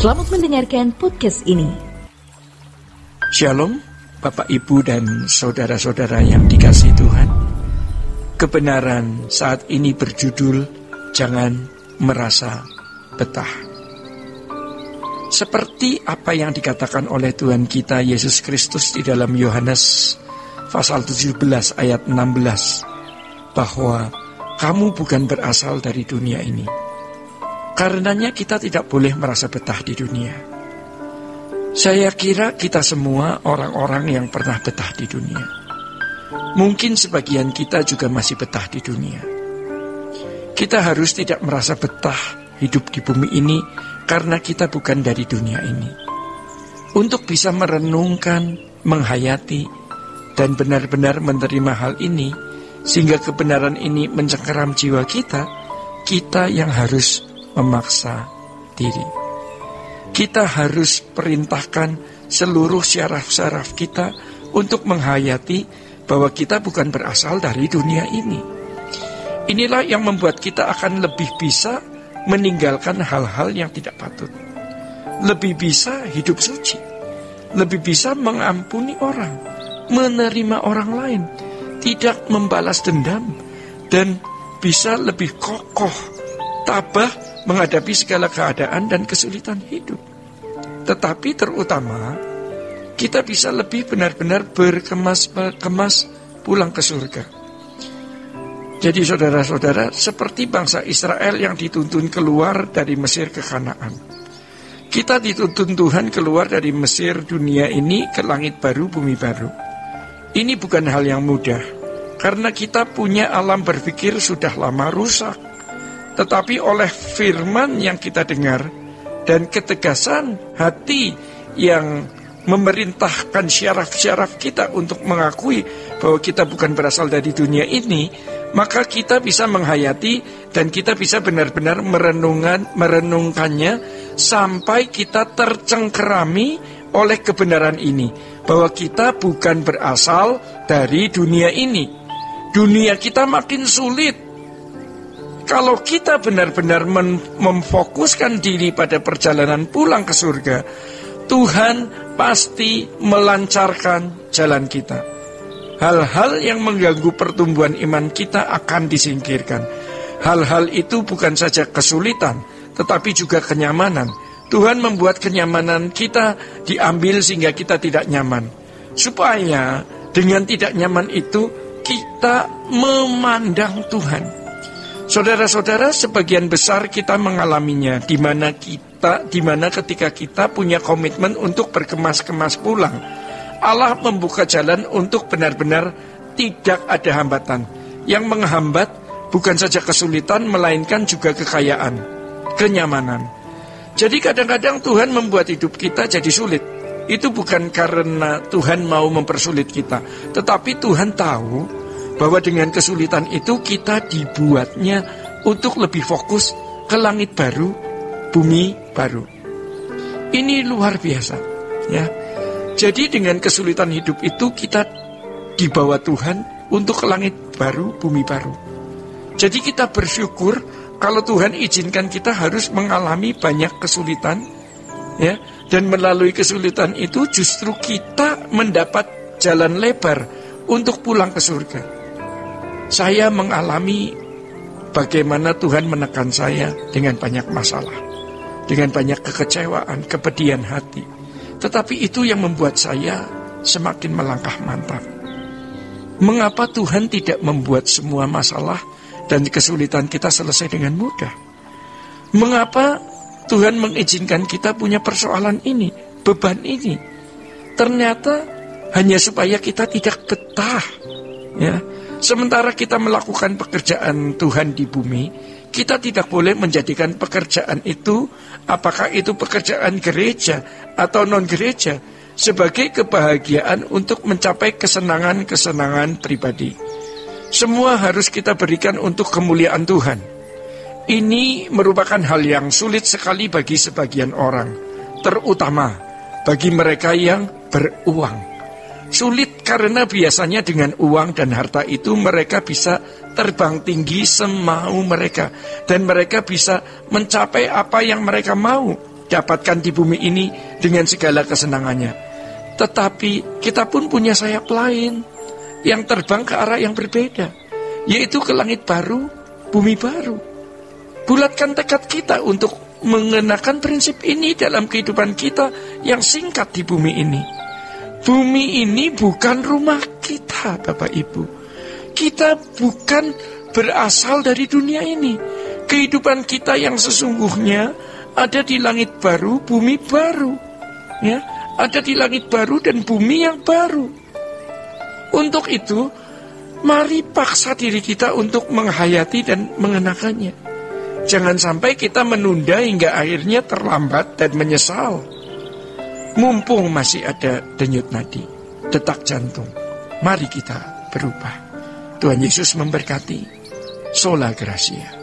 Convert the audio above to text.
Selamat mendengarkan podcast ini. Shalom, Bapak, Ibu, dan saudara-saudara yang dikasihi Tuhan. Kebenaran saat ini berjudul Jangan Merasa Betah. Seperti apa yang dikatakan oleh Tuhan kita Yesus Kristus di dalam Yohanes pasal 17 ayat 16, bahwa kamu bukan berasal dari dunia ini. Karenanya kita tidak boleh merasa betah di dunia. Saya kira kita semua orang-orang yang pernah betah di dunia. Mungkin sebagian kita juga masih betah di dunia. Kita harus tidak merasa betah hidup di bumi ini karena kita bukan dari dunia ini. Untuk bisa merenungkan, menghayati, dan benar-benar menerima hal ini, sehingga kebenaran ini mencengkeram jiwa kita yang harus memaksa diri. Kita harus perintahkan seluruh syaraf-syaraf kita untuk menghayati bahwa kita bukan berasal dari dunia ini. Inilah yang membuat kita akan lebih bisa meninggalkan hal-hal yang tidak patut. Lebih bisa hidup suci. Lebih bisa mengampuni orang, menerima orang lain, tidak membalas dendam, dan bisa lebih kokoh, tabah menghadapi segala keadaan dan kesulitan hidup. Tetapi terutama kita bisa lebih benar-benar berkemas pulang ke surga. Jadi saudara-saudara, seperti bangsa Israel yang dituntun keluar dari Mesir ke Kanaan, kita dituntun Tuhan keluar dari Mesir dunia ini ke langit baru, bumi baru. Ini bukan hal yang mudah, karena kita punya alam berpikir sudah lama rusak. Tetapi oleh firman yang kita dengar dan ketegasan hati yang memerintahkan syaraf-syaraf kita untuk mengakui bahwa kita bukan berasal dari dunia ini, maka kita bisa menghayati dan kita bisa benar-benar merenungkannya sampai kita tercengkerami oleh kebenaran ini, bahwa kita bukan berasal dari dunia ini. Dunia kita makin sulit. Kalau kita benar-benar memfokuskan diri pada perjalanan pulang ke surga, Tuhan pasti melancarkan jalan kita. Hal-hal yang mengganggu pertumbuhan iman kita akan disingkirkan. Hal-hal itu bukan saja kesulitan, tetapi juga kenyamanan. Tuhan membuat kenyamanan kita diambil sehingga kita tidak nyaman. Supaya dengan tidak nyaman itu kita memandang Tuhan. Saudara-saudara, sebagian besar kita mengalaminya, di mana ketika kita punya komitmen untuk berkemas-kemas pulang, Allah membuka jalan untuk benar-benar tidak ada hambatan. Yang menghambat bukan saja kesulitan, melainkan juga kekayaan, kenyamanan. Jadi kadang-kadang Tuhan membuat hidup kita jadi sulit. Itu bukan karena Tuhan mau mempersulit kita, tetapi Tuhan tahu bahwa dengan kesulitan itu kita dibuatnya untuk lebih fokus ke langit baru, bumi baru. Ini luar biasa, ya. Jadi dengan kesulitan hidup itu kita dibawa Tuhan untuk ke langit baru, bumi baru. Jadi kita bersyukur kalau Tuhan izinkan kita harus mengalami banyak kesulitan, ya. Dan melalui kesulitan itu justru kita mendapat jalan lebar untuk pulang ke surga. Saya mengalami bagaimana Tuhan menekan saya dengan banyak masalah, dengan banyak kekecewaan, kepedihan hati. Tetapi itu yang membuat saya semakin melangkah mantap. Mengapa Tuhan tidak membuat semua masalah dan kesulitan kita selesai dengan mudah? Mengapa Tuhan mengizinkan kita punya persoalan ini, beban ini? Ternyata hanya supaya kita tidak betah, ya. Sementara kita melakukan pekerjaan Tuhan di bumi, kita tidak boleh menjadikan pekerjaan itu, apakah itu pekerjaan gereja atau non-gereja, sebagai kebahagiaan untuk mencapai kesenangan-kesenangan pribadi. Semua harus kita berikan untuk kemuliaan Tuhan. Ini merupakan hal yang sulit sekali bagi sebagian orang, terutama bagi mereka yang beruang. Sulit karena biasanya dengan uang dan harta itu mereka bisa terbang tinggi semau mereka. Dan mereka bisa mencapai apa yang mereka mau. dapatkan di bumi ini dengan segala kesenangannya. Tetapi kita pun punya sayap lain yang terbang ke arah yang berbeda, yaitu ke langit baru, bumi baru. Bulatkan tekad kita untuk mengenakan prinsip ini dalam kehidupan kita yang singkat di bumi ini. Bumi ini bukan rumah kita, Bapak Ibu. Kita bukan berasal dari dunia ini. Kehidupan kita yang sesungguhnya ada di langit baru, bumi baru. Ya, ada di langit baru dan bumi yang baru. Untuk itu, mari paksa diri kita untuk menghayati dan mengenakannya. Jangan sampai kita menunda hingga akhirnya terlambat dan menyesal. Mumpung masih ada denyut nadi, detak jantung, mari kita berubah. Tuhan Yesus memberkati. Sola Gracia.